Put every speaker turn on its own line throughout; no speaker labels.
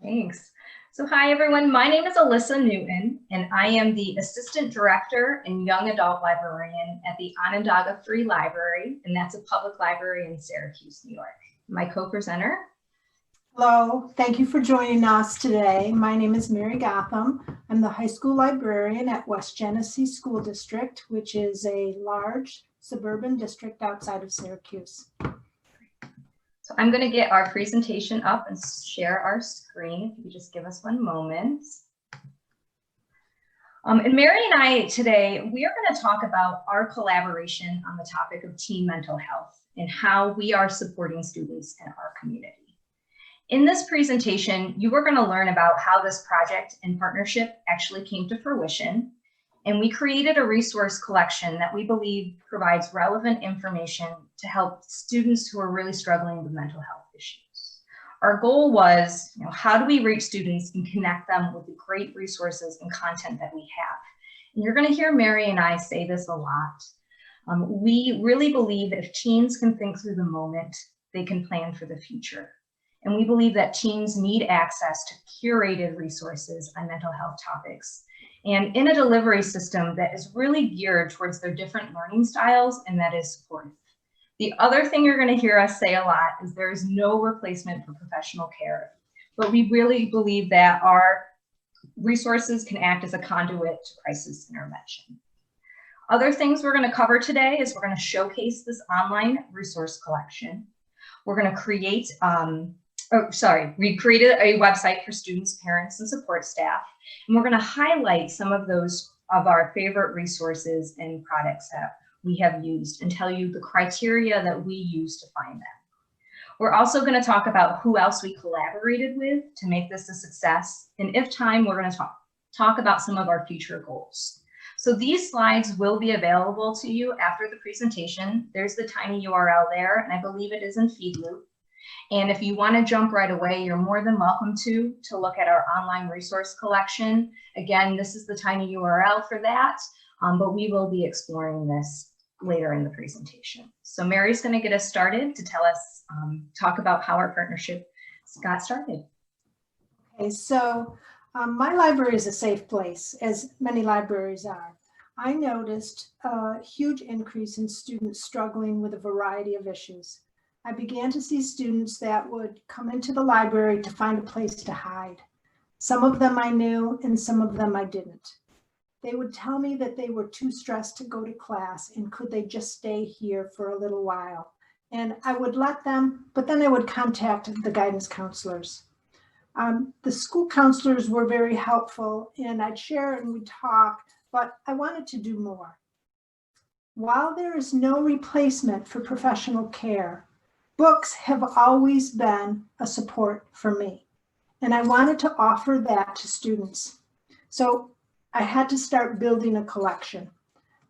Thanks. So hi everyone, my name is Alyssa Newton and I am the Assistant Director and Young Adult Librarian at the Onondaga Free Library, and that's a public library in Syracuse, New York. My co-presenter.
Hello, thank you for joining us today. My name is Mary Gotham. I'm the high school librarian at West Genesee School District, which is a large suburban district outside of Syracuse.
So I'm going to get our presentation up and share our screen. If you just give us one moment. And Mary and I today, we are going to talk about our collaboration on the topic of teen mental health and how we are supporting students in our community. In this presentation, you are going to learn about how this project and partnership actually came to fruition. And we created a resource collection that we believe provides relevant information to help students who are really struggling with mental health issues. Our goal was, how do we reach students and connect them with the great resources and content that we have? And you're going to hear Mary and I say this a lot. We really believe that if teens can think through the moment, they can plan for the future. And we believe that teens need access to curated resources on mental health topics and in a delivery system that is really geared towards their different learning styles and that is supportive. The other thing you're going to hear us say a lot is there is no replacement for professional care, but we really believe that our resources can act as a conduit to crisis intervention. Other things we're going to cover today is we're going to showcase this online resource collection. We're going to create we created a website for students, parents, and support staff, and we're going to highlight some of our favorite resources and products that we have used and tell you the criteria that we use to find them. We're also going to talk about who else we collaborated with to make this a success, and if time, we're going to talk about some of our future goals. So these slides will be available to you after the presentation. There's the tiny URL there, and I believe it is in Feedloop. And if you want to jump right away, you're more than welcome to look at our online resource collection. Again, this is the tiny URL for that, but we will be exploring this later in the presentation. So Mary's going to get us started to tell us, talk about how our partnership got started.
Okay, so my library is a safe place, as many libraries are. I noticed a huge increase in students struggling with a variety of issues. I began to see students that would come into the library to find a place to hide. Some of them I knew and some of them I didn't. They would tell me that they were too stressed to go to class and could they just stay here for a little while. And I would let them, but then I would contact the guidance counselors. The school counselors were very helpful and I'd share and we'd talk, but I wanted to do more. While there is no replacement for professional care, books have always been a support for me, and I wanted to offer that to students. So I had to start building a collection.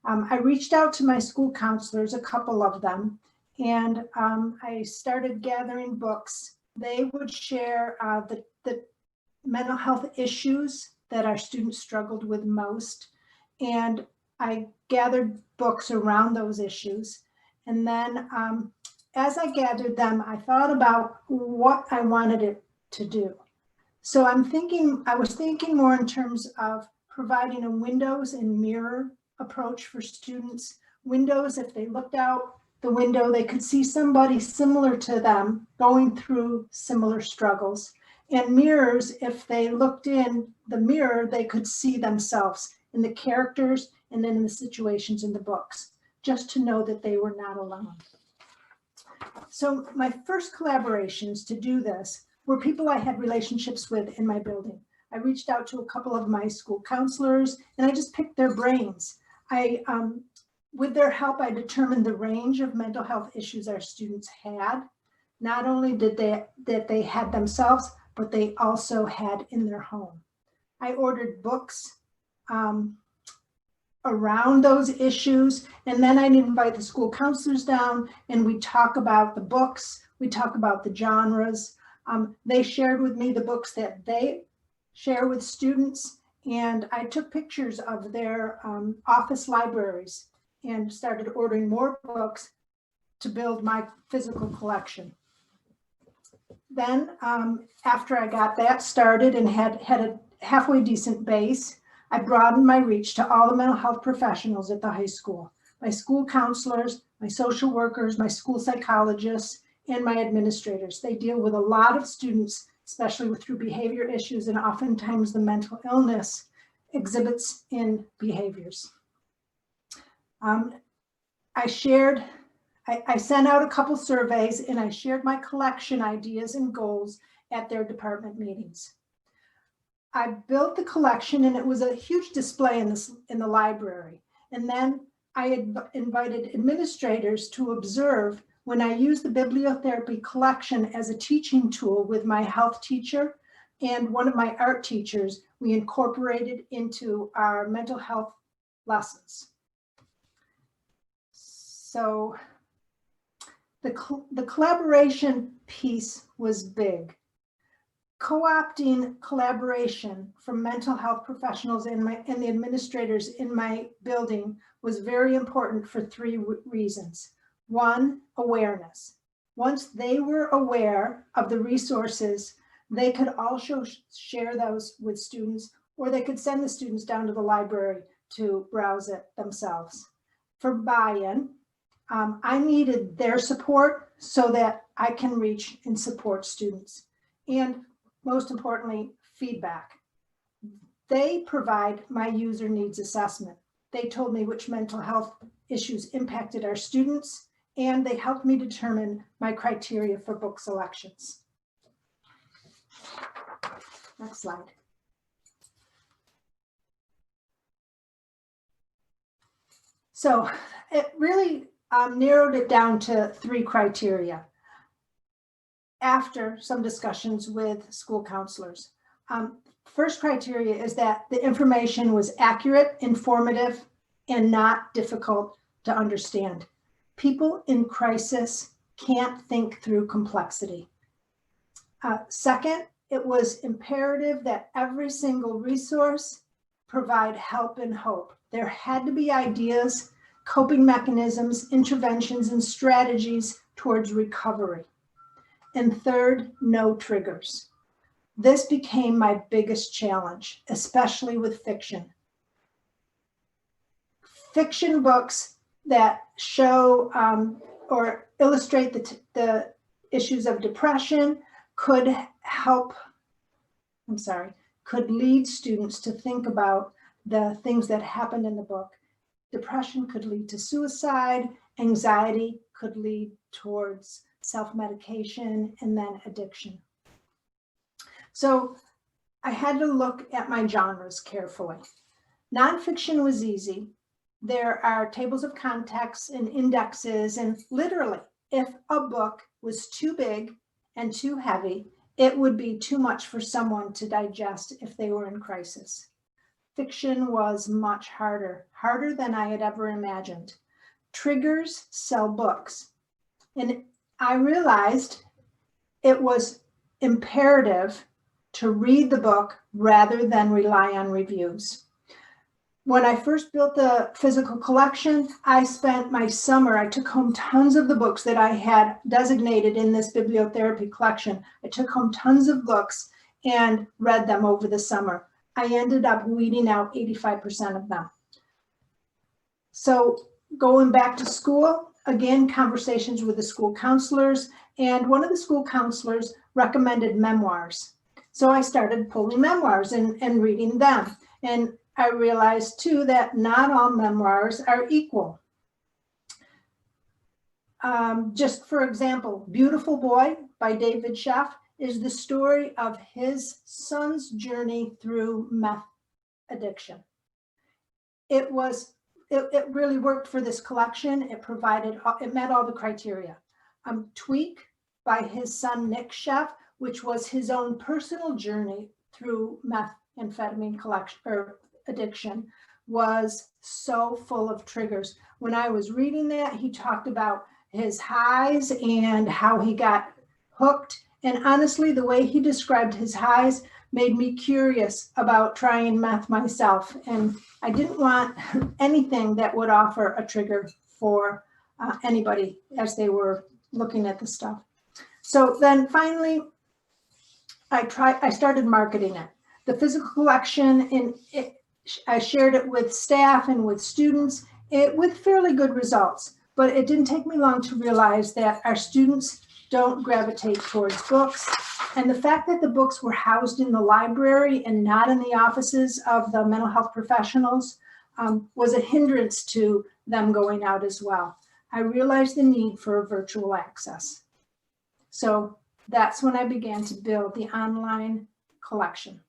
I reached out to my school counselors, a couple of them, and I started gathering books. They would share the mental health issues that our students struggled with most, and I gathered books around those issues. And then as I gathered them, I thought about what I wanted it to do. So I was thinking more in terms of providing a windows and mirror approach for students. Windows, if they looked out the window, they could see somebody similar to them going through similar struggles. And mirrors, if they looked in the mirror, they could see themselves in the characters and then in the situations in the books, just to know that they were not alone. So my first collaborations to do this were people I had relationships with in my building. I reached out to a couple of my school counselors and I just picked their brains. With their help, I determined the range of mental health issues our students had. Not only did they had themselves, but they also had in their home. I ordered books around those issues. And then I'd invite the school counselors down and we talk about the books, we talk about the genres. They shared with me the books that they share with students. And I took pictures of their office libraries and started ordering more books to build my physical collection. Then after I got that started and had a halfway decent base, I broadened my reach to all the mental health professionals at the high school, my school counselors, my social workers, my school psychologists, and my administrators. They deal with a lot of students, especially through behavior issues, and oftentimes the mental illness exhibits in behaviors. I sent out a couple surveys, and I shared my collection ideas and goals at their department meetings. I built the collection, and it was a huge display in the library. And then I had invited administrators to observe when I used the bibliotherapy collection as a teaching tool with my health teacher and one of my art teachers. We incorporated into our mental health lessons. So the collaboration piece was big. Co-opting collaboration from mental health professionals and the administrators in my building was very important for three reasons. One, awareness. Once they were aware of the resources, they could also share those with students, or they could send the students down to the library to browse it themselves. For buy-in, I needed their support so that I can reach and support students. And most importantly, feedback. They provide my user needs assessment. They told me which mental health issues impacted our students, and they helped me determine my criteria for book selections. Next slide. So it really narrowed it down to three criteria after some discussions with school counselors. First criteria is that the information was accurate, informative, and not difficult to understand. People in crisis can't think through complexity. Second, it was imperative that every single resource provide help and hope. There had to be ideas, coping mechanisms, interventions, and strategies towards recovery. And third, no triggers. This became my biggest challenge, especially with fiction. Fiction books that show or illustrate the issues of depression could lead students to think about the things that happened in the book. Depression could lead to suicide, anxiety could lead towards self-medication, and then addiction. So I had to look at my genres carefully. Nonfiction was easy. There are tables of context and indexes, and literally, if a book was too big and too heavy, it would be too much for someone to digest if they were in crisis. Fiction was much harder than I had ever imagined. Triggers sell books. And I realized it was imperative to read the book rather than rely on reviews. When I first built the physical collection, I spent my summer, I took home tons of the books that I had designated in this bibliotherapy collection. I took home tons of books and read them over the summer. I ended up weeding out 85% of them. So going back to school, again, conversations with the school counselors, and one of the school counselors recommended memoirs. So I started pulling memoirs and reading them. And I realized too that not all memoirs are equal. Just for example, Beautiful Boy by David Sheff is the story of his son's journey through meth addiction. It really worked for this collection. It met all the criteria. Tweak by his son, Nick Sheff, which was his own personal journey through methamphetamine addiction, was so full of triggers. When I was reading that, he talked about his highs and how he got hooked. And honestly, the way he described his highs made me curious about trying meth myself. And I didn't want anything that would offer a trigger for anybody as they were looking at the stuff. So then finally, I started marketing it. The physical collection, I shared it with staff and with students with fairly good results. But it didn't take me long to realize that our students don't gravitate towards books. And the fact that the books were housed in the library and not in the offices of the mental health professionals was a hindrance to them going out as well. I realized the need for virtual access. So that's when I began to build the online collection.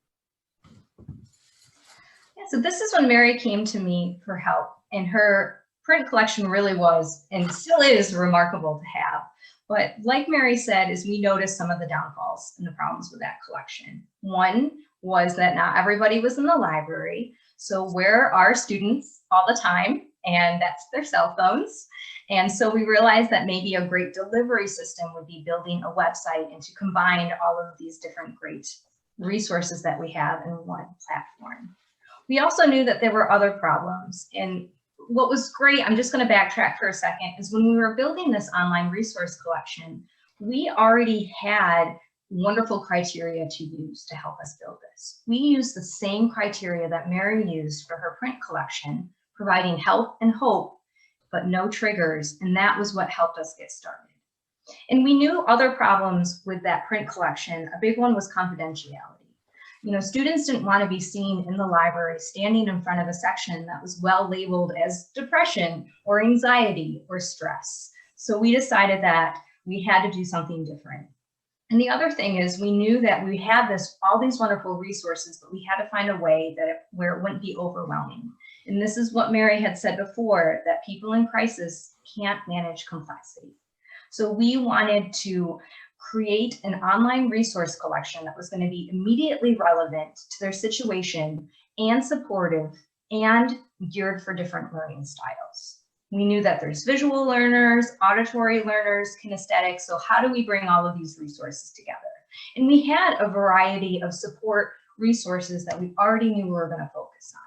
Yeah, so this is when Mary came to me for help, and her print collection really was and still is remarkable to have. But like Mary said, is we noticed some of the downfalls and the problems with that collection. One was that not everybody was in the library. So where are students all the time? And that's their cell phones. And so we realized that maybe a great delivery system would be building a website and to combine all of these different great resources that we have in one platform. We also knew that there were other problems. And what was great, I'm just going to backtrack for a second, is when we were building this online resource collection, we already had wonderful criteria to use to help us build this. We used the same criteria that Mary used for her print collection, providing help and hope, but no triggers, and that was what helped us get started. And we knew other problems with that print collection. A big one was confidentiality. You know, students didn't want to be seen in the library standing in front of a section that was well labeled as depression or anxiety or stress. So we decided that we had to do something different. And the other thing is we knew that we had all these wonderful resources, but we had to find a way where it wouldn't be overwhelming. And this is what Mary had said before, that people in crisis can't manage complexity. So we wanted to create an online resource collection that was going to be immediately relevant to their situation and supportive and geared for different learning styles. We knew that there's visual learners, auditory learners, kinesthetic. So how do we bring all of these resources together? And we had a variety of support resources that we already knew we were going to focus on.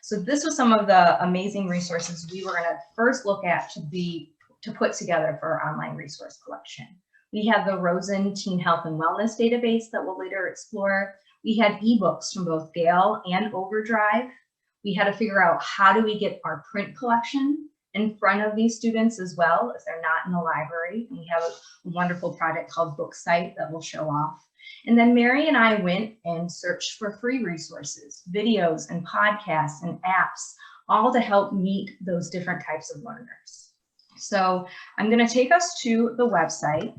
So this was some of the amazing resources we were going to first look at to put together for our online resource collection. We had the Rosen Teen Health and Wellness database that we'll later explore. We had ebooks from both Gale and Overdrive. We had to figure out how do we get our print collection in front of these students as well if they're not in the library. And we have a wonderful project called Book Site that we'll show off. And then Mary and I went and searched for free resources, videos and podcasts and apps, all to help meet those different types of learners. So I'm going to take us to the website.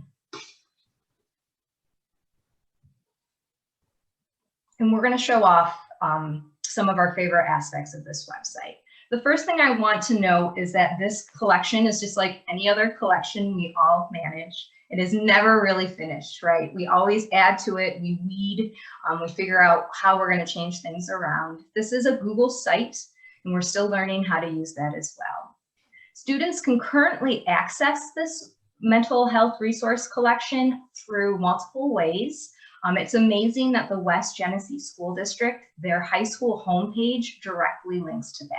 And we're going to show off some of our favorite aspects of this website. The first thing I want to know is that this collection is just like any other collection we all manage. It is never really finished, right? We always add to it, we weed, we figure out how we're going to change things around. This is a Google site, and we're still learning how to use that as well. Students can currently access this mental health resource collection through multiple ways. It's amazing that the West Genesee School District, their high school homepage directly links to that.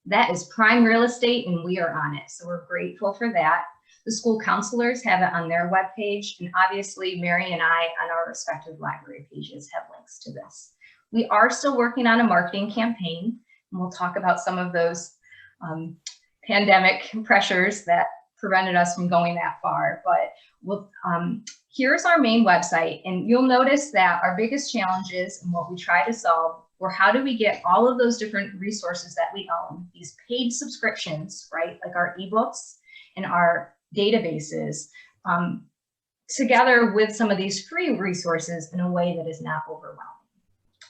That is prime real estate and we are on it. So we're grateful for that. The school counselors have it on their webpage, and obviously Mary and I on our respective library pages have links to this. We are still working on a marketing campaign, and we'll talk about some of those pandemic pressures that prevented us from going that far. But here's our main website, and you'll notice that our biggest challenges and what we try to solve were how do we get all of those different resources that we own, these paid subscriptions, right, like our ebooks and our databases, together with some of these free resources in a way that is not overwhelming.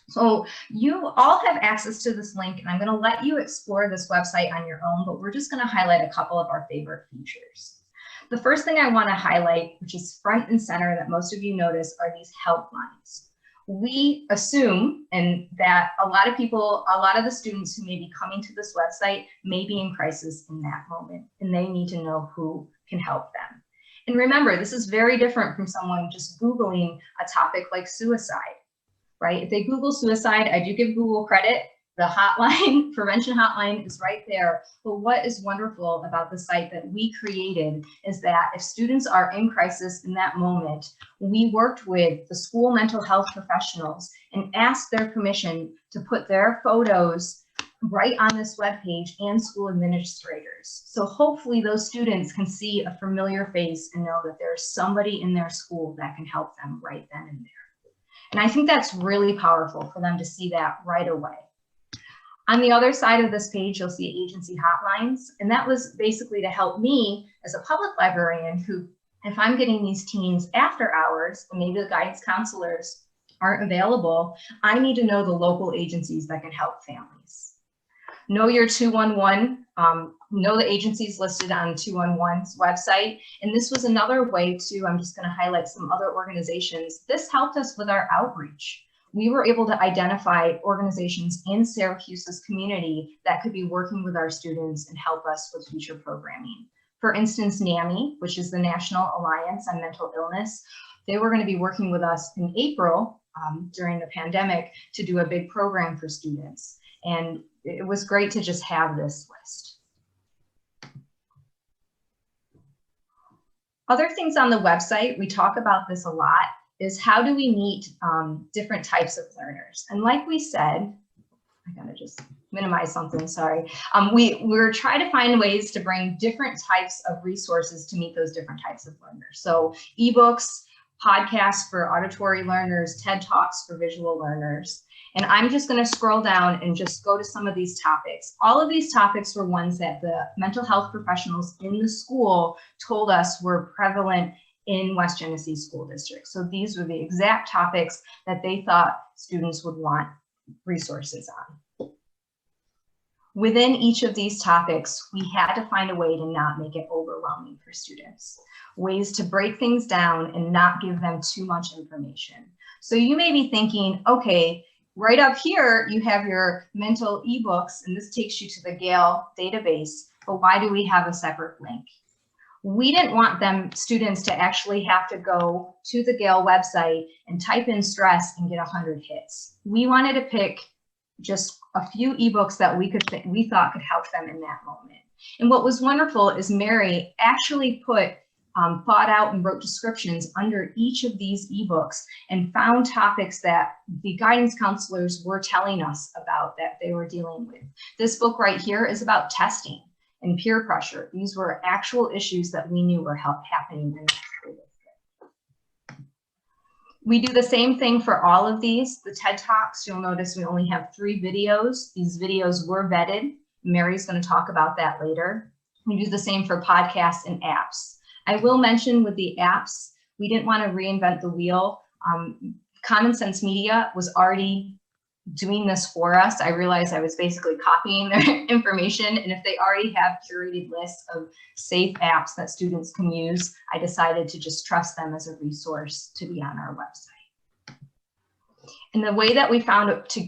So you all have access to this link, and I'm going to let you explore this website on your own, but we're just going to highlight a couple of our favorite features. The first thing I want to highlight, which is front and center that most of you notice, are these helplines. We assume, and that a lot of the students who may be coming to this website may be in crisis in that moment, and they need to know who can help them. And remember, this is very different from someone just Googling a topic like suicide, right? If they Google suicide, I do give Google credit. The hotline, prevention hotline is right there. But what is wonderful about the site that we created is that if students are in crisis in that moment, we worked with the school mental health professionals and asked their permission to put their photos right on this webpage and school administrators. So hopefully those students can see a familiar face and know that there's somebody in their school that can help them right then and there. And I think that's really powerful for them to see that right away. On the other side of this page, you'll see agency hotlines. And that was basically to help me as a public librarian who, if I'm getting these teens after hours, and maybe the guidance counselors aren't available, I need to know the local agencies that can help families. Know your 211, know the agencies listed on 211's website. And this was another way to, I'm just going to highlight some other organizations. This helped us with our outreach. We were able to identify organizations in Syracuse's community that could be working with our students and help us with future programming. For instance, NAMI, which is the National Alliance on Mental Illness, they were going to be working with us in April during the pandemic to do a big program for students. And it was great to just have this list. Other things on the website, we talk about this a lot, is how do we meet different types of learners? And like we said, I gotta just minimize something, sorry. We're trying to find ways to bring different types of resources to meet those different types of learners. So ebooks, podcasts for auditory learners, TED Talks for visual learners. And I'm just gonna scroll down and just go to some of these topics. All of these topics were ones that the mental health professionals in the school told us were prevalent in West Genesee School District. So these were the exact topics that they thought students would want resources on. Within each of these topics, we had to find a way to not make it overwhelming for students, ways to break things down and not give them too much information. So you may be thinking, okay, right up here, you have your mental ebooks, and this takes you to the Gale database, but why do we have a separate link? We didn't want students to actually have to go to the Gale website and type in stress and get 100 hits. We wanted to pick just a few ebooks that we thought could help them in that moment. And what was wonderful is Mary actually thought out and wrote descriptions under each of these ebooks and found topics that the guidance counselors were telling us about that they were dealing with. This book right here is about testing and peer pressure. These were actual issues that we knew were happening in the school district. We do the same thing for all of these. The TED Talks, you'll notice we only have 3 videos. These videos were vetted. Mary's going to talk about that later. We do the same for podcasts and apps. I will mention with the apps, we didn't want to reinvent the wheel. Common Sense Media was already doing this for us. I realized I was basically copying their information, and if they already have curated lists of safe apps that students can use, I decided to just trust them as a resource to be on our website. And the way that we found to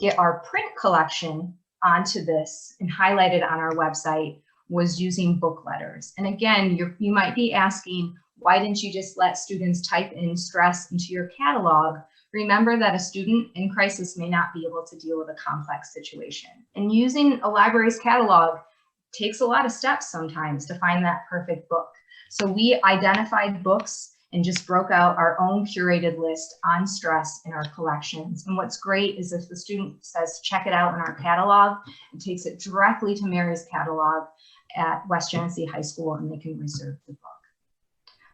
get our print collection onto this and highlighted on our website was using book letters. And again, you might be asking, why didn't you just let students type in stress into your catalog? Remember that a student in crisis may not be able to deal with a complex situation. And using a library's catalog takes a lot of steps sometimes to find that perfect book. So we identified books and just broke out our own curated list on stress in our collections. And what's great is if the student says, check it out in our catalog, it takes it directly to Mary's catalog at West Genesee High School, and they can reserve the book.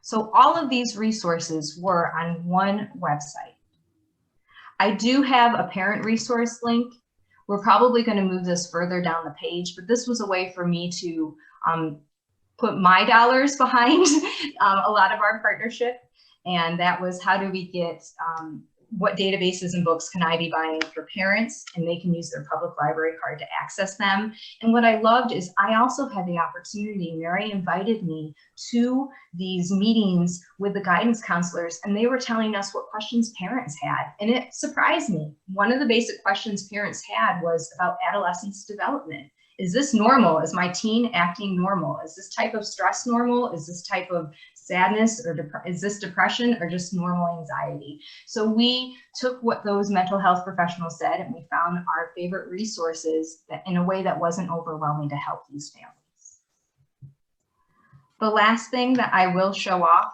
So all of these resources were on one website. I do have a parent resource link. We're probably going to move this further down the page, but this was a way for me to put my dollars behind a lot of our partnership. And that was, how do we get, what databases and books can I be buying for parents, and they can use their public library card to access them. And what I loved is I also had the opportunity, Mary invited me to these meetings with the guidance counselors, and they were telling us what questions parents had. And it surprised me. One of the basic questions parents had was about adolescence development. Is this normal? Is my teen acting normal? Is this type of stress normal? Is this type of sadness, or is this depression, or just normal anxiety? So we took what those mental health professionals said, and we found our favorite resources that, in a way that wasn't overwhelming, to help these families. The last thing that I will show off,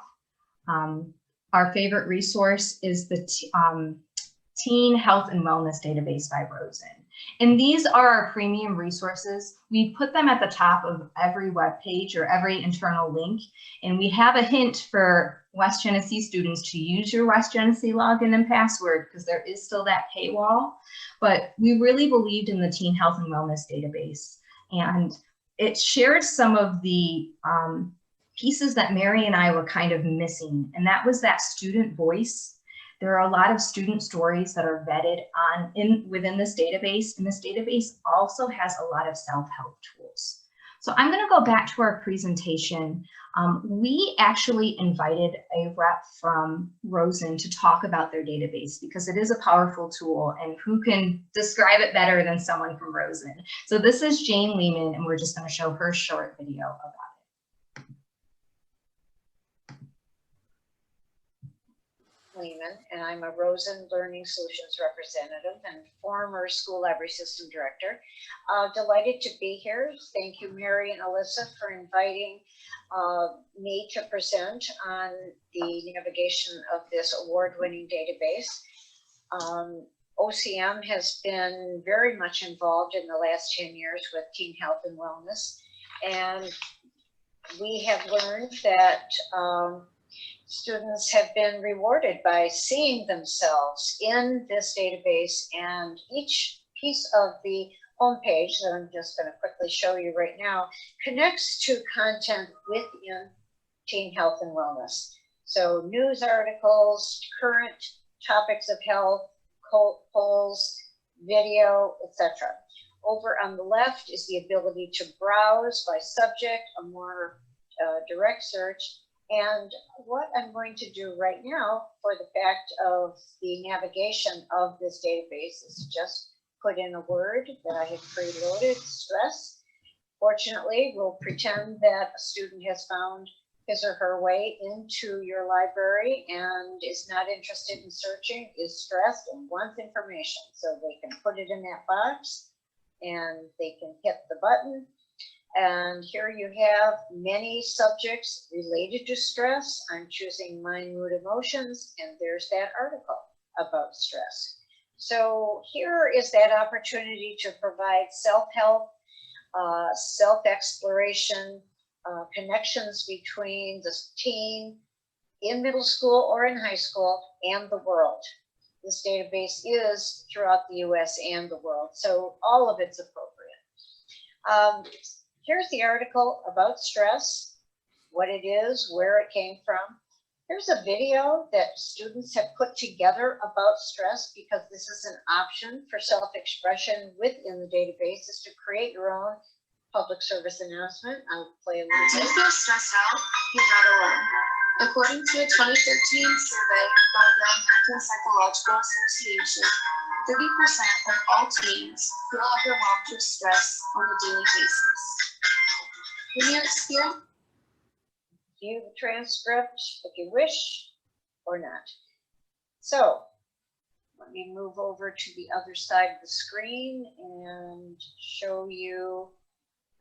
our favorite resource is the Teen Health and Wellness Database by Rosen. And these are our premium resources. We put them at the top of every web page or every internal link. And we have a hint for West Genesee students to use your West Genesee login and password, because there is still that paywall. But we really believed in the Teen Health and Wellness Database. And it shared some of the pieces that Mary and I were kind of missing. And that was that student voice. There are a lot of student stories that are vetted within this database, and this database also has a lot of self-help tools. So I'm going to go back to our presentation. We actually invited a rep from Rosen to talk about their database, because it is a powerful tool, and who can describe it better than someone from Rosen? So this is Jane Lehman, and we're just going to show her short video about it.
Lehman, and I'm a Rosen Learning Solutions representative and former school library system director. Delighted to be here. Thank you, Mary and Alyssa, for inviting me to present on the navigation of this award-winning database. OCM has been very much involved in the last 10 years with teen health and wellness, and we have learned that students have been rewarded by seeing themselves in this database, and each piece of the homepage that I'm just going to quickly show you right now connects to content within teen health and wellness. So news articles, current topics of health, polls, video, etc. Over on the left is the ability to browse by subject, a more direct search. And what I'm going to do right now, for the fact of the navigation of this database, is just put in a word that I have preloaded, stress. Fortunately, we'll pretend that a student has found his or her way into your library and is not interested in searching, is stressed, and wants information. So they can put it in that box and they can hit the button. And here you have many subjects related to stress. I'm choosing mind, mood, emotions, and there's that article about stress. So here is that opportunity to provide self-help, self-exploration, connections between the teen in middle school or in high school and the world. This database is throughout the US and the world, so all of it's appropriate. Here's the article about stress, what it is, where it came from. Here's a video that students have put together about stress, because this is an option for self-expression within the database, is to create your own public service announcement. I'll play a little bit.
Do you feel stressed out? You're not alone. According to a 2013 survey by the American Psychological Association, 30% of all teens feel overwhelmed with stress on a daily basis. When you're experiencing,
View the transcript if you wish or not. So let me move over to the other side of the screen and show you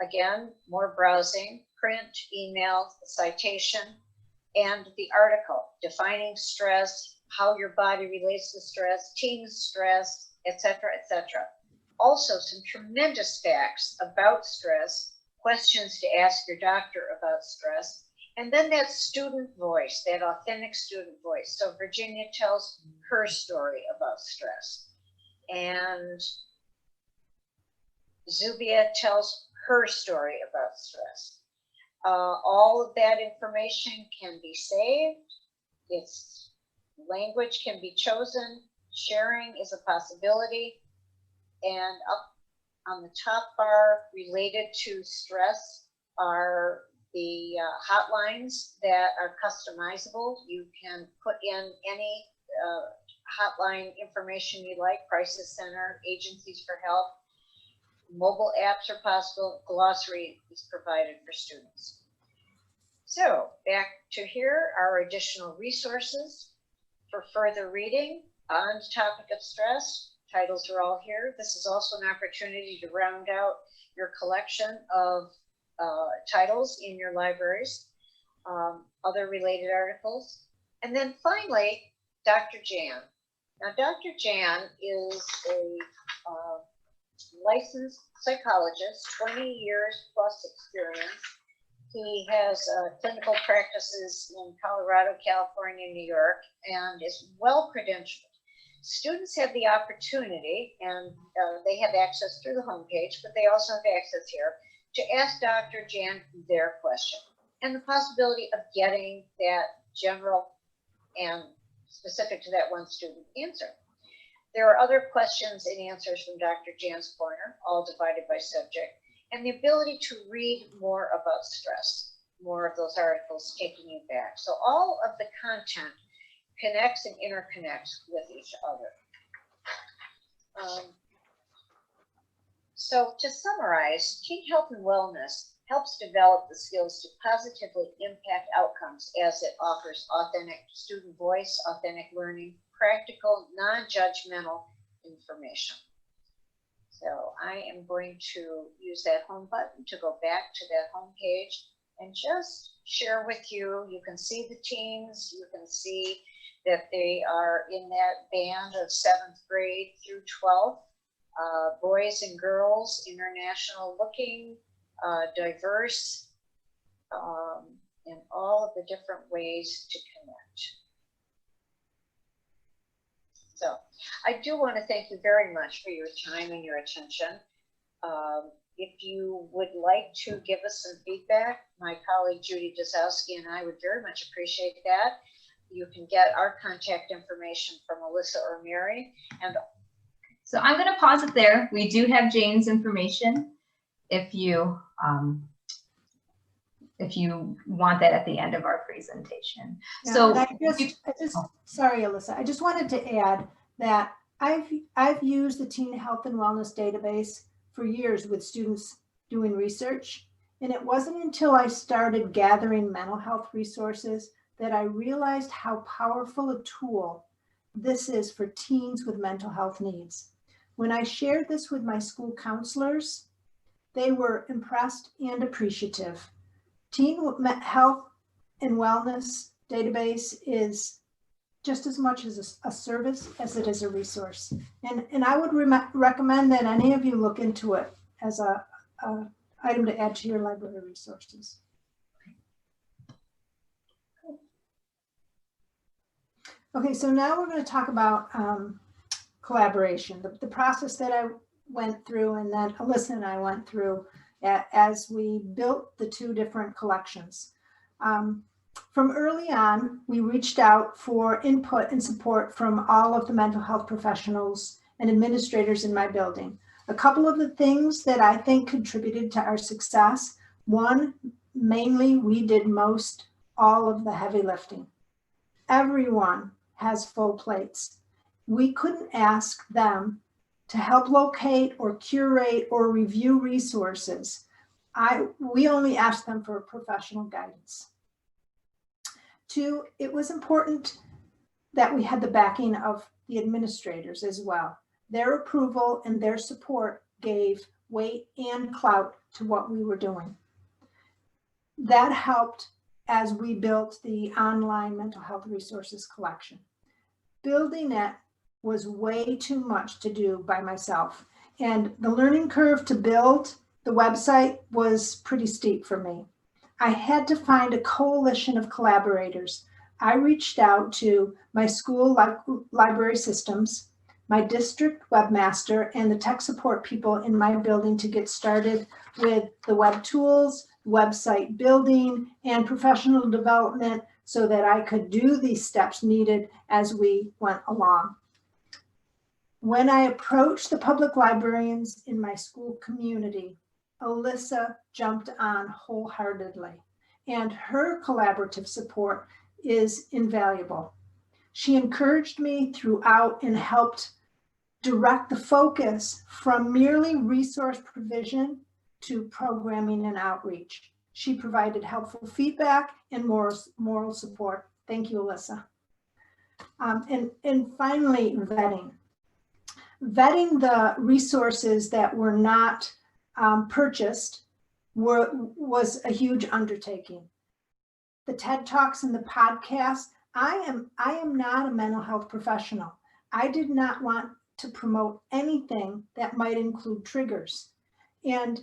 again more browsing, print, email, the citation, and the article defining stress, how your body relates to stress, teen stress, etc., etc. Also, some tremendous facts about stress, questions to ask your doctor about stress, and then that student voice, that authentic student voice. So Virginia tells her story about stress, and Zubia tells her story about stress. All of that information can be saved. Its language can be chosen. Sharing is a possibility. And up on the top bar, related to stress, are the hotlines that are customizable. You can put in any hotline information you like: crisis center, agencies for help. Mobile apps are possible. Glossary is provided for students. So back to here are additional resources for further reading on the topic of stress. Titles are all here. This is also an opportunity to round out your collection of titles in your libraries, other related articles. And then finally, Dr. Jan. Now, Dr. Jan is a licensed psychologist, 20 years plus experience. He has clinical practices in Colorado, California, New York, and is well credentialed. Students have the opportunity, and they have access through the homepage, but they also have access here to ask Dr. Jan their question and the possibility of getting that general and specific to that one student answer. There are other questions and answers from Dr. Jan's Corner, all divided by subject, and the ability to read more about stress, more of those articles taking you back. So all of the content connects and interconnects with each other. So to summarize, teen health and wellness helps develop the skills to positively impact outcomes as it offers authentic student voice, authentic learning, practical, non-judgmental information. So I am going to use that home button to go back to that home page and just share with you. You can see the teens, you can see that they are in that band of 7th grade through 12th, boys and girls, international looking, diverse, in all of the different ways to connect. So I do want to thank you very much for your time and your attention. If you would like to give us some feedback, my colleague Judy Dazowski and I would very much appreciate that. You can get our contact information from Alyssa or Mary. And
so I'm going to pause it there. We do have Jane's information if you want that at the end of our presentation.
Yeah,
so
sorry, Alyssa, I just wanted to add that I've used the Teen Health and Wellness database for years with students doing research. And it wasn't until I started gathering mental health resources that I realized how powerful a tool this is for teens with mental health needs. When I shared this with my school counselors, they were impressed and appreciative. Teen Health and Wellness database is just as much as a service as it is a resource. And I would recommend that any of you look into it as a item to add to your library resources. Okay, so now we're going to talk about collaboration, the process that I went through and that Alyssa and I went through as we built the two different collections. From early on, we reached out for input and support from all of the mental health professionals and administrators in my building. A couple of the things that I think contributed to our success: one, mainly we did all of the heavy lifting. Everyone has full plates. We couldn't ask them to help locate or curate or review resources. We only asked them for professional guidance. Two, it was important that we had the backing of the administrators as well. Their approval and their support gave weight and clout to what we were doing. That helped as we built the online mental health resources collection. Building it was way too much to do by myself. And the learning curve to build the website was pretty steep for me. I had to find a coalition of collaborators. I reached out to my school library systems, my district webmaster, and the tech support people in my building to get started with the web tools, website building, and professional development so that I could do these steps needed as we went along. When I approached the public librarians in my school community, Alyssa jumped on wholeheartedly, and her collaborative support is invaluable. She encouraged me throughout and helped direct the focus from merely resource provision to programming and outreach. She provided helpful feedback and moral support. Thank you, Alyssa. And finally, vetting. Vetting the resources that were not purchased was a huge undertaking. The TED Talks and the podcast, I am not a mental health professional. I did not want to promote anything that might include triggers. And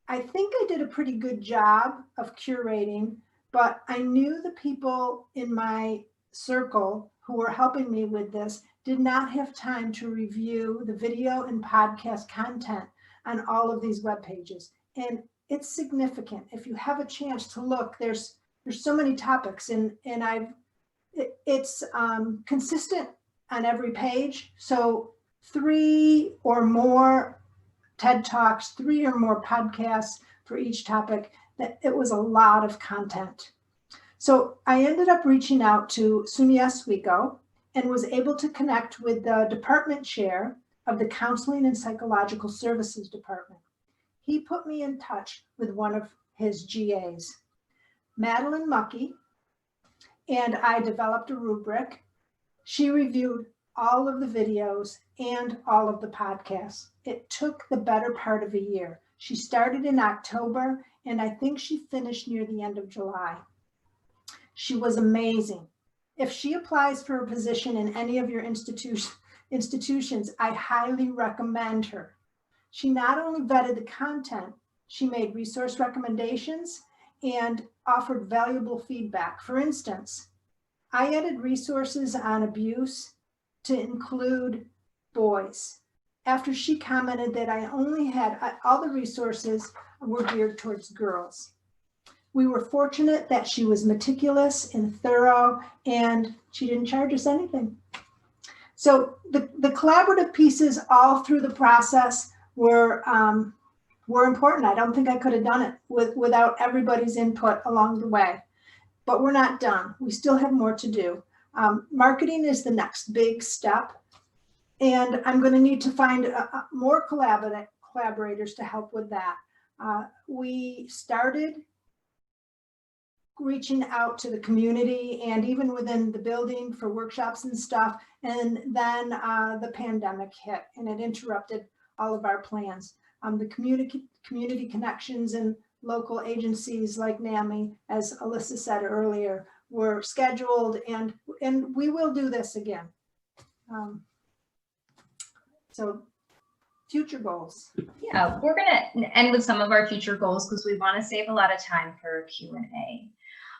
I think I did a pretty good job of curating, but I knew the people in my circle who were helping me with this did not have time to review the video and podcast content on all of these web pages. And it's significant. If you have a chance to look, there's so many topics, and it's consistent on every page. So 3 or more TED Talks, 3 or more podcasts for each topic. That it was a lot of content. So I ended up reaching out to Sunya Swico and was able to connect with the department chair of the Counseling and Psychological Services Department. He put me in touch with one of his GAs, Madeline Mucky, and I developed a rubric. She reviewed all of the videos and all of the podcasts. It took the better part of a year. She started in October, and I think she finished near the end of July. She was amazing. If she applies for a position in any of your institutions, I highly recommend her. She not only vetted the content, she made resource recommendations and offered valuable feedback. For instance, I added resources on abuse to include boys. After she commented that I only had, all the resources were geared towards girls. We were fortunate that she was meticulous and thorough, and she didn't charge us anything. So the collaborative pieces all through the process were important. I don't think I could have done it without everybody's input along the way. But we're not done. We still have more to do. Marketing is the next big step, and I'm going to need to find more collaborators to help with that. We started reaching out to the community and even within the building for workshops and stuff, and then the pandemic hit and it interrupted all of our plans. The community connections and local agencies like NAMI, as Alyssa said earlier, were scheduled, and we will do this again. So future goals.
Yeah, we're going to end with some of our future goals because we want to save a lot of time for Q&A.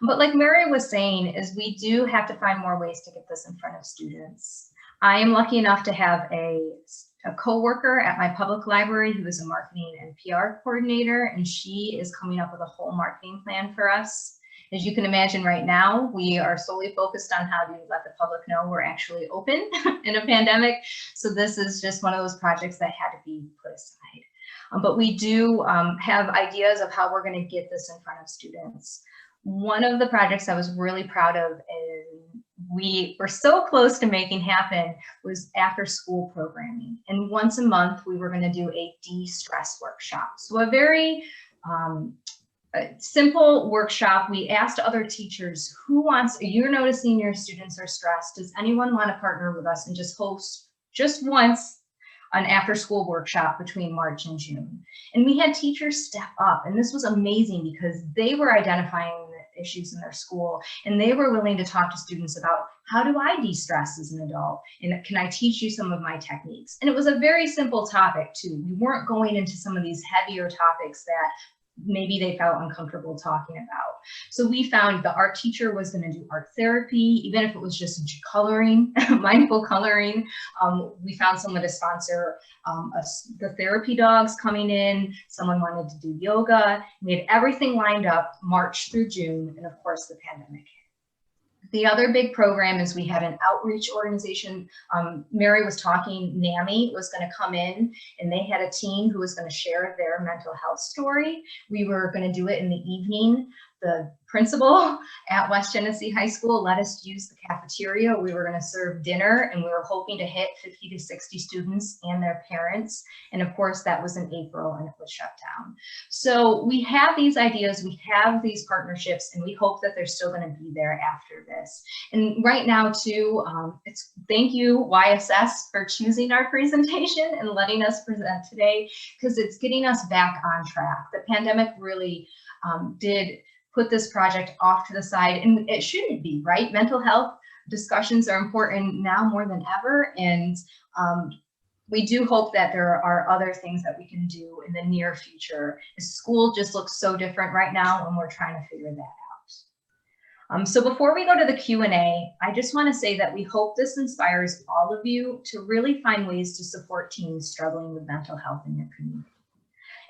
But like Mary was saying, is we do have to find more ways to get this in front of students. I am lucky enough to have a co-worker at my public library who is a marketing and PR coordinator, and she is coming up with a whole marketing plan for us. As you can imagine right now, we are solely focused on how to let the public know we're actually open in a pandemic. So this is just one of those projects that had to be put aside. But we do have ideas of how we're going to get this in front of students. One of the projects I was really proud of and we were so close to making happen was after school programming. And once a month, we were going to do a de-stress workshop. So a very simple workshop. We asked other teachers, you're noticing your students are stressed. Does anyone want to partner with us and just host just once an after school workshop between March and June? And we had teachers step up, and this was amazing because they were identifying the issues in their school, and they were willing to talk to students about, how do I de-stress as an adult? And can I teach you some of my techniques? And it was a very simple topic too. We weren't going into some of these heavier topics that maybe they felt uncomfortable talking about. So we found the art teacher was going to do art therapy, even if it was just coloring, mindful coloring. We found someone to sponsor the therapy dogs coming in. Someone wanted to do yoga. We had everything lined up March through June, and of course the pandemic hit. The other big program is we had an outreach organization. Mary was talking, NAMI was going to come in, and they had a team who was going to share their mental health story. We were going to do it in the evening. The principal at West Genesee High School let us use the cafeteria. We were going to serve dinner, and we were hoping to hit 50 to 60 students and their parents. And of course, that was in April, and it was shut down. So we have these ideas, we have these partnerships, and we hope that they're still going to be there after this. And right now, too, thank you, YSS, for choosing our presentation and letting us present today, because it's getting us back on track. The pandemic really did put this project off to the side, and it shouldn't be, right? Mental health discussions are important now more than ever, and we do hope that there are other things that we can do in the near future. School just looks so different right now, and we're trying to figure that out. So before we go to the Q&A, I just want to say that we hope this inspires all of you to really find ways to support teens struggling with mental health in your community,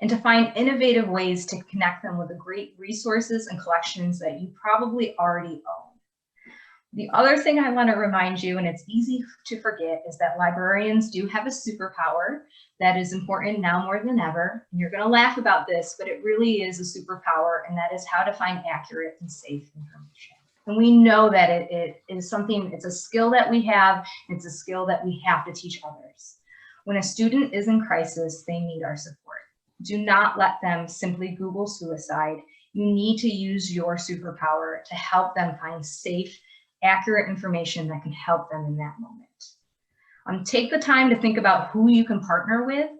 and to find innovative ways to connect them with the great resources and collections that you probably already own. The other thing I want to remind you, and it's easy to forget, is that librarians do have a superpower that is important now more than ever. And you're going to laugh about this, but it really is a superpower, and that is how to find accurate and safe information. And we know that it is something, it's a skill that we have, it's a skill that we have to teach others. When a student is in crisis, they need our support. Do not let them simply Google suicide. You need to use your superpower to help them find safe, accurate information that can help them in that moment. Take the time to think about who you can partner with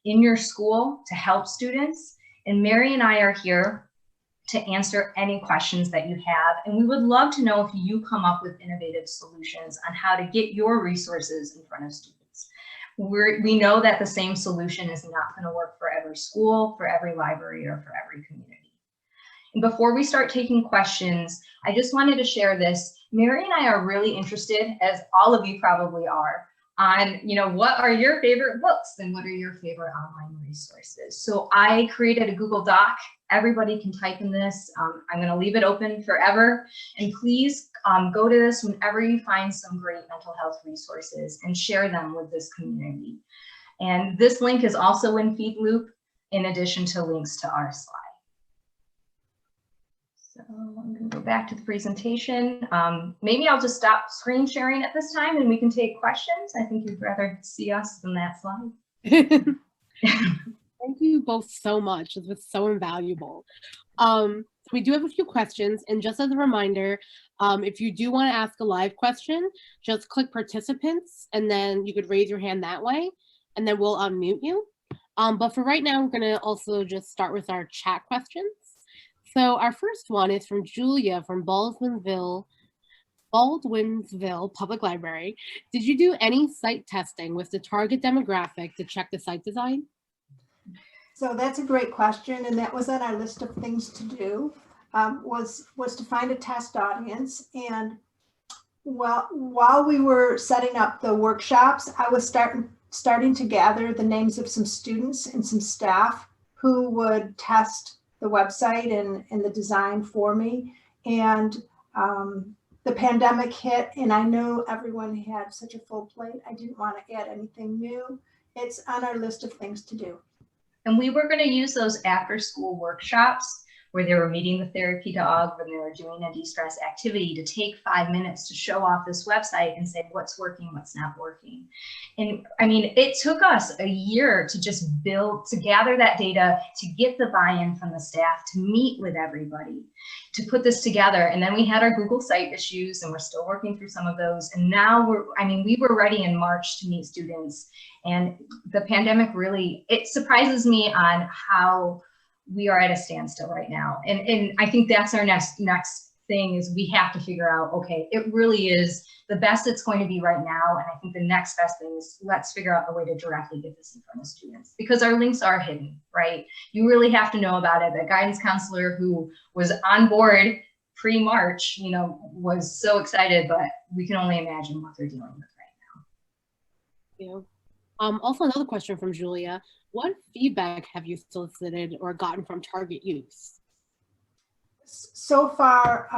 in your school to help students. And Mary and I are here to answer any questions that you have. And we would love to know if you come up with innovative solutions on how to get your resources in front of students. We know that the same solution is not going to work for every school, for every library, or for every community. And before we start taking questions, I just wanted to share this. Mary and I are really interested, as all of you probably are, on, what are your favorite books and what are your favorite online resources. So I created a Google Doc. Everybody can type in this. I'm going to leave it open forever. And please go to this whenever you find some great mental health resources and share them with this community. And this link is also in Feed Loop, in addition to links to our slide. So I'm going to go back to the presentation. Maybe I'll just stop screen sharing at this time and we can take questions. I think you'd rather see us than that slide.
Thank you both so much. This was so invaluable. We do have a few questions, and just as a reminder, if you do want to ask a live question, just click participants and then you could raise your hand that way, and then we'll unmute you. But for right now, we're going to also just start with our chat questions. So our first one is from Julia from Baldwinsville Public Library. Did you do any site testing with the target demographic to check the site design?
So that's a great question, and that was on our list of things to do, was to find a test audience. And while we were setting up the workshops, I was starting to gather the names of some students and some staff who would test the website and the design for me. And the pandemic hit, and I know everyone had such a full plate. I didn't want to add anything new. It's on our list of things to do.
And we were going to use those after school workshops where they were meeting the therapy dog, when they were doing a de-stress activity, to take 5 minutes to show off this website and say what's working, what's not working. And I mean, it took us a year to just gather that data, to get the buy-in from the staff, to meet with everybody, to put this together. And then we had our Google site issues, and we're still working through some of those. And now we were ready in March to meet students. And the pandemic really, it surprises me on how we are at a standstill right now. And I think that's our next thing, is we have to figure out, okay, it really is the best it's going to be right now. And I think the next best thing is, let's figure out a way to directly get this in front of students, because our links are hidden, right? You really have to know about it. The guidance counselor who was on board pre-March, was so excited, but we can only imagine what they're dealing with right now.
Yeah. Also, another question from Julia. What feedback have you solicited or gotten from target use?
So far,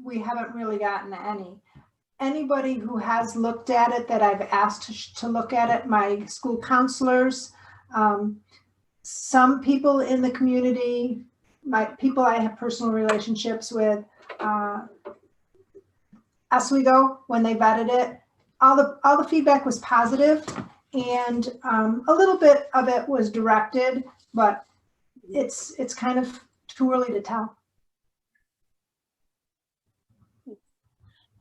we haven't really gotten any. Anybody who has looked at it that I've asked to look at it, my school counselors, some people in the community my people I have personal relationships with, Oswego, when they vetted it, all the feedback was positive, and a little bit of it was directed, but it's kind of too early to tell.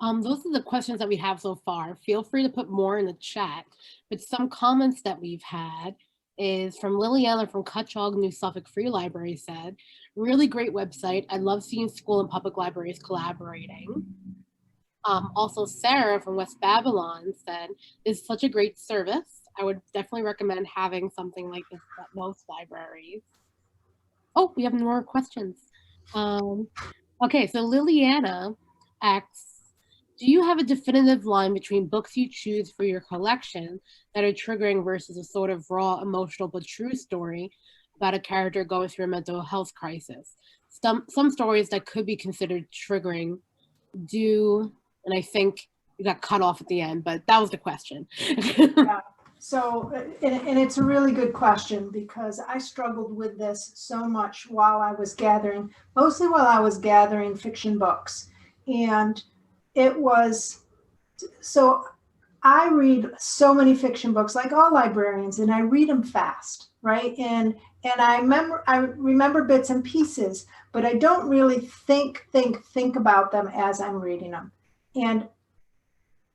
Those are the questions that we have so far. Feel free to put more in the chat, but some comments that we've had is from Liliana from Cutchogue, New Suffolk Free Library said, really great website. I love seeing school and public libraries collaborating. Also, Sarah from West Babylon said, it's such a great service. I would definitely recommend having something like this at most libraries. Oh, we have more questions. Okay, so Liliana asks, do you have a definitive line between books you choose for your collection that are triggering versus a sort of raw, emotional, but true story about a character going through a mental health crisis? Some stories that could be considered triggering do, and I think you got cut off at the end, but that was the question.
Yeah. So, and it's a really good question, because I struggled with this so much while I was gathering, mostly while I was gathering fiction books. And it was, so I read so many fiction books, like all librarians, and I read them fast, right? And I remember bits and pieces, but I don't really think about them as I'm reading them. And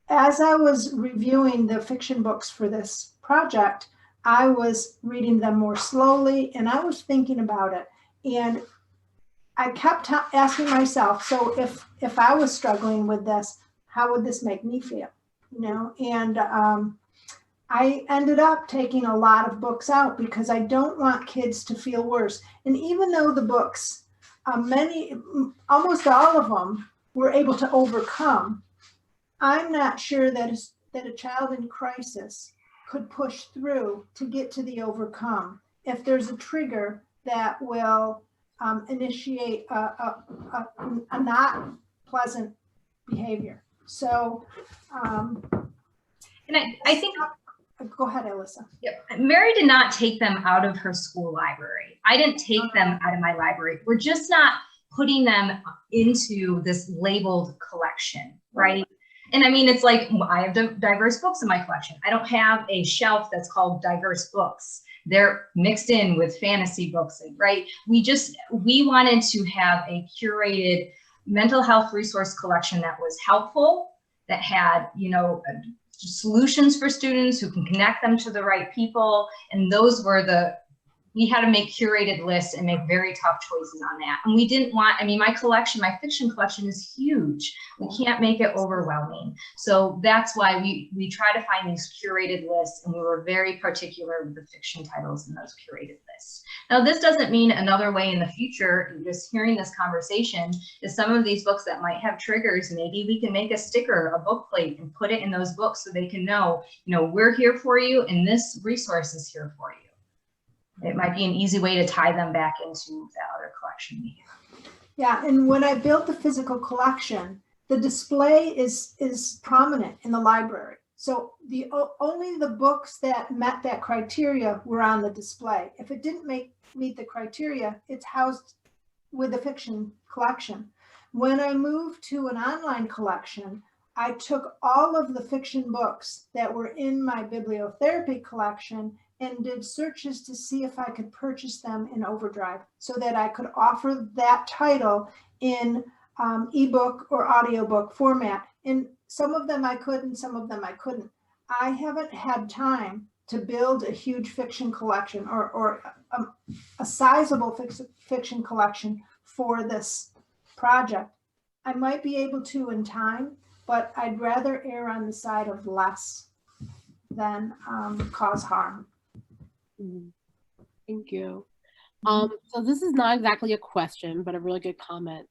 as I was reviewing the fiction books for this project, I was reading them more slowly, and I was thinking about it. And I kept asking myself, so if I was struggling with this, how would this make me feel? You know, and I ended up taking a lot of books out because I don't want kids to feel worse. And even though the books, almost all of them, were able to overcome, I'm not sure that a child in crisis could push through to get to the overcome if there's a trigger that will initiate a not pleasant behavior. So,
and I think,
go ahead, Alyssa.
Yep. Mary did not take them out of her school library. I didn't take them out of my library. We're just not putting them into this labeled collection, right? And I mean, it's like, I have diverse books in my collection. I don't have a shelf that's called diverse books. They're mixed in with fantasy books, right? We wanted to have a curated mental health resource collection that was helpful, that had, you know, solutions for students who can connect them to the right people. And those were we had to make curated lists and make very tough choices on that. And we didn't want, I mean, my fiction collection is huge. We can't make it overwhelming. So that's why we try to find these curated lists, and we were very particular with the fiction titles in those curated lists. Now, this doesn't mean another way in the future, just hearing this conversation, is some of these books that might have triggers, maybe we can make a sticker, a book plate, and put it in those books so they can know, you know, we're here for you and this resource is here for you. It might be an easy way to tie them back into that other collection we have.
Yeah, and when I built the physical collection, the display is prominent in the library. So only the books that met that criteria were on the display. If it didn't meet the criteria, it's housed with the fiction collection. When I moved to an online collection, I took all of the fiction books that were in my bibliotherapy collection and did searches to see if I could purchase them in Overdrive so that I could offer that title in ebook or audiobook format. And some of them I could and some of them I couldn't. I haven't had time to build a huge fiction collection or a sizable fiction collection for this project. I might be able to in time, but I'd rather err on the side of less than cause harm.
Thank you. So this is not exactly a question, but a really good comment.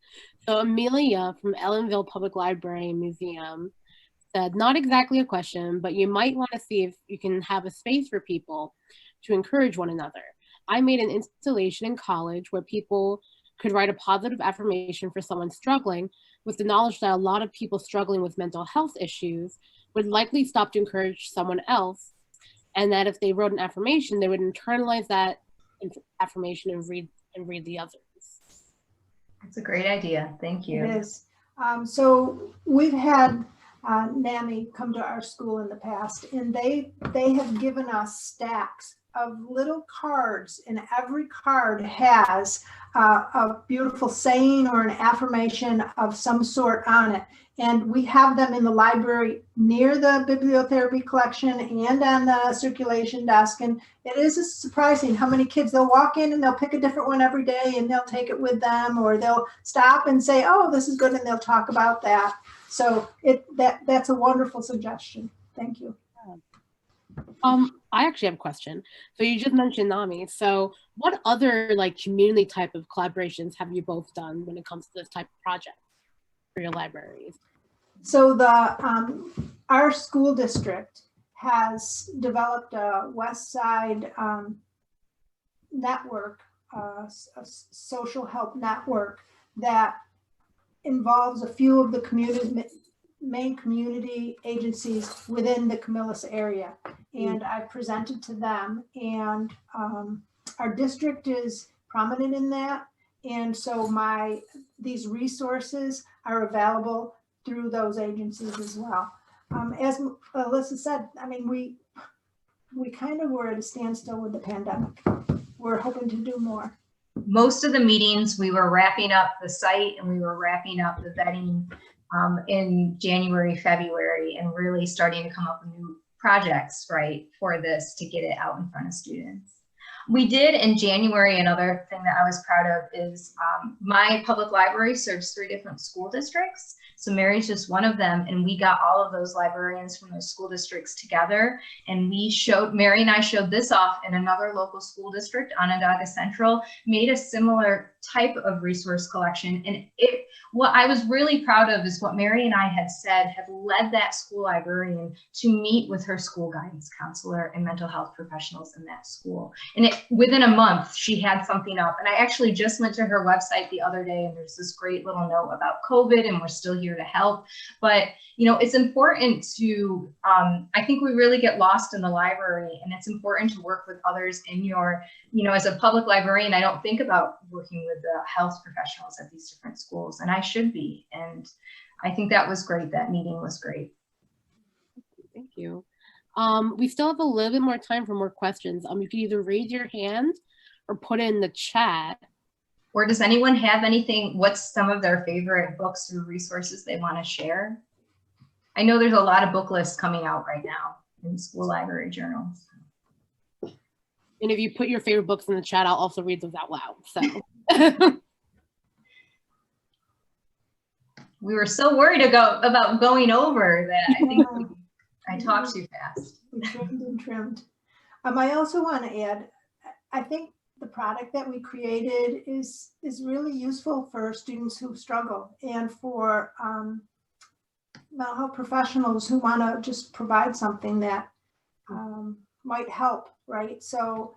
So Amelia from Ellenville Public Library and Museum said, not exactly a question, but you might want to see if you can have a space for people to encourage one another. I made an installation in college where people could write a positive affirmation for someone struggling, with the knowledge that a lot of people struggling with mental health issues would likely stop to encourage someone else, and that if they wrote an affirmation, they would internalize that affirmation and read the others.
It's a great idea. Thank you.
It is. So we've had NAMI come to our school in the past, and they have given us stacks of little cards, and every card has a beautiful saying or an affirmation of some sort on it. And we have them in the library near the bibliotherapy collection and on the circulation desk. And it is surprising how many kids, they'll walk in and they'll pick a different one every day and they'll take it with them, or they'll stop and say, oh, this is good, and they'll talk about that. So that's a wonderful suggestion. Thank you.
I actually have a question. So you just mentioned NAMI. So what other like community type of collaborations have you both done when it comes to this type of project for your libraries?
So our school district has developed a West Side network, a social help network that involves a few of the main community agencies within the Camillus area. And I've presented to them, and our district is prominent in that. And so these resources are available through those agencies as well. As Alyssa said, I mean, we kind of were at a standstill with the pandemic. We're hoping to do more.
Most of the meetings, we were wrapping up the site and we were wrapping up the vetting in January, February, and really starting to come up with new projects, right, for this to get it out in front of students. We did in January, another thing that I was proud of is my public library serves 3 different school districts. So Mary's just one of them, and we got all of those librarians from those school districts together, and Mary and I showed this off in another local school district, Onondaga Central, made a similar type of resource collection. And what I was really proud of is what Mary and I had said had led that school librarian to meet with her school guidance counselor and mental health professionals in that school. And within a month, she had something up. And I actually just went to her website the other day, and there's this great little note about COVID, and we're still here to help. But you know, it's important to, I think we really get lost in the library, and it's important to work with others in your, you know, as a public librarian, I don't think about working with the health professionals at these different schools, and I should be. And I think that was great. That meeting was great.
Thank you. We still have a little bit more time for more questions. You can either raise your hand or put it in the chat.
Or does anyone have anything, what's some of their favorite books or resources they want to share? I know there's a lot of book lists coming out right now in school library journals.
And if you put your favorite books in the chat, I'll also read those out loud. So
we were so worried about going over that I think I talked too fast.
Trimmed and trimmed. I also want to add, I think the product that we created is really useful for students who struggle, and for mental health professionals who want to just provide something that might help, right? So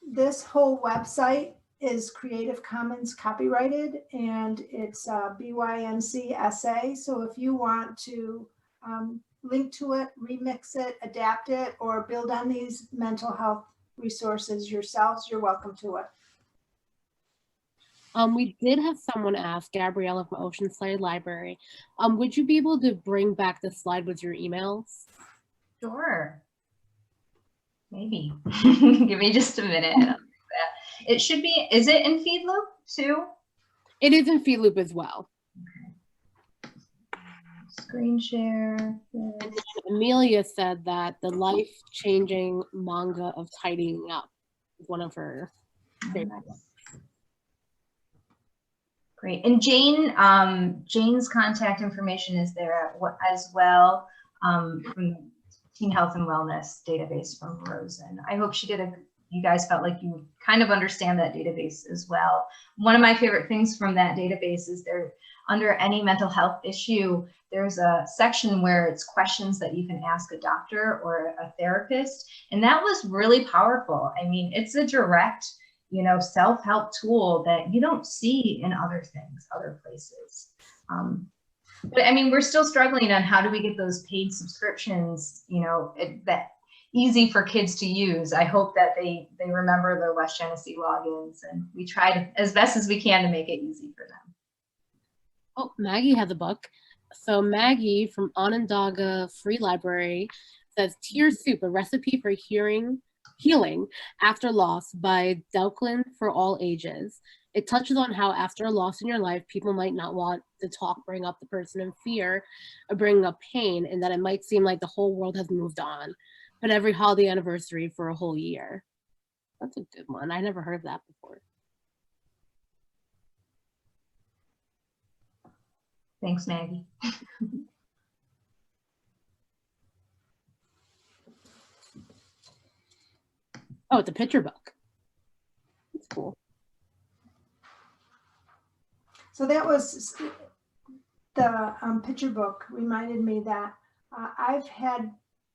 this whole website is Creative Commons copyrighted, and it's BYNC SA. So if you want to link to it, remix it, adapt it, or build on these mental health resources yourselves, you're welcome to it.
We did have someone ask, Gabriella from Oceanside Library, would you be able to bring back the slide with your emails?
Sure. Maybe. Give me just a minute. It should be, is it in Feedloop too?
It is in Feedloop as well.
Okay. Screen share.
And Amelia said that the life-changing manga of tidying up is one of her favorites.
Nice. Great. And Jane's contact information is there as well, from the Teen Health and Wellness database from Rosen. I hope you guys felt like you kind of understand that database as well. One of my favorite things from that database is there, under any mental health issue, there's a section where it's questions that you can ask a doctor or a therapist. And that was really powerful. I mean, it's a direct, you know, self-help tool that you don't see in other places. But I mean, we're still struggling on how do we get those paid subscriptions, you know, that easy for kids to use. I hope that they remember their West Genesee logins, and we try to, as best as we can, to make it easy for them.
Oh, Maggie has a book. So Maggie from Onondaga Free Library says Tear Soup, a recipe for healing after loss by Delklin for all ages. It touches on how after a loss in your life, people might not want to bring up the person in fear or bring up pain, and that it might seem like the whole world has moved on, but every holiday anniversary for a whole year. That's a good one. I never heard of that before.
Thanks, Maggie.
Oh, it's a picture book. That's cool.
So that was the picture book reminded me that I've had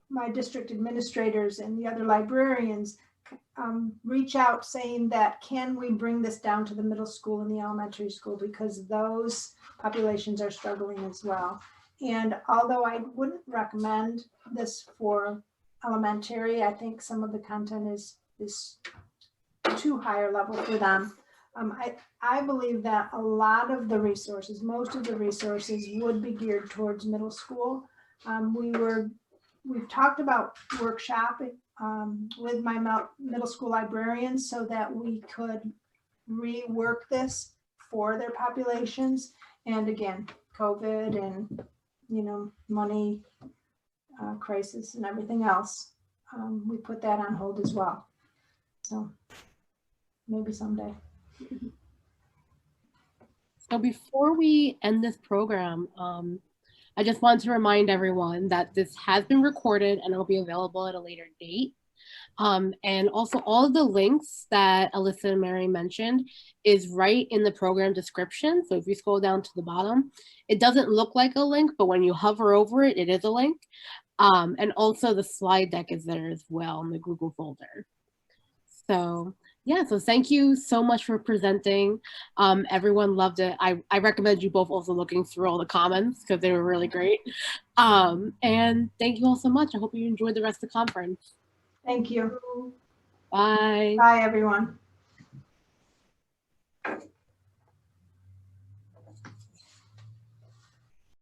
my district administrators and the other librarians reach out saying that, can we bring this down to the middle school and the elementary school, because those populations are struggling as well. And although I wouldn't recommend this for elementary, I think some of the content is too higher level for them. I believe that a lot of the resources, most of the resources would be geared towards middle school. We've talked about workshopping with my middle school librarians so that we could rework this for their populations. And again, COVID and, money crisis and everything else, we put that on hold as well. So maybe someday.
So before we end this program, I just want to remind everyone that this has been recorded and it'll be available at a later date. And also all of the links that Alyssa and Mary mentioned is right in the program description. So if you scroll down to the bottom, it doesn't look like a link, but when you hover over it, it is a link. And also the slide deck is there as well in the Google folder. So yeah, so thank you so much for presenting. Everyone loved it. I recommend you both also looking through all the comments because they were really great. And thank you all so much. I hope you enjoyed the rest of the conference.
Thank you.
Bye.
Bye, everyone.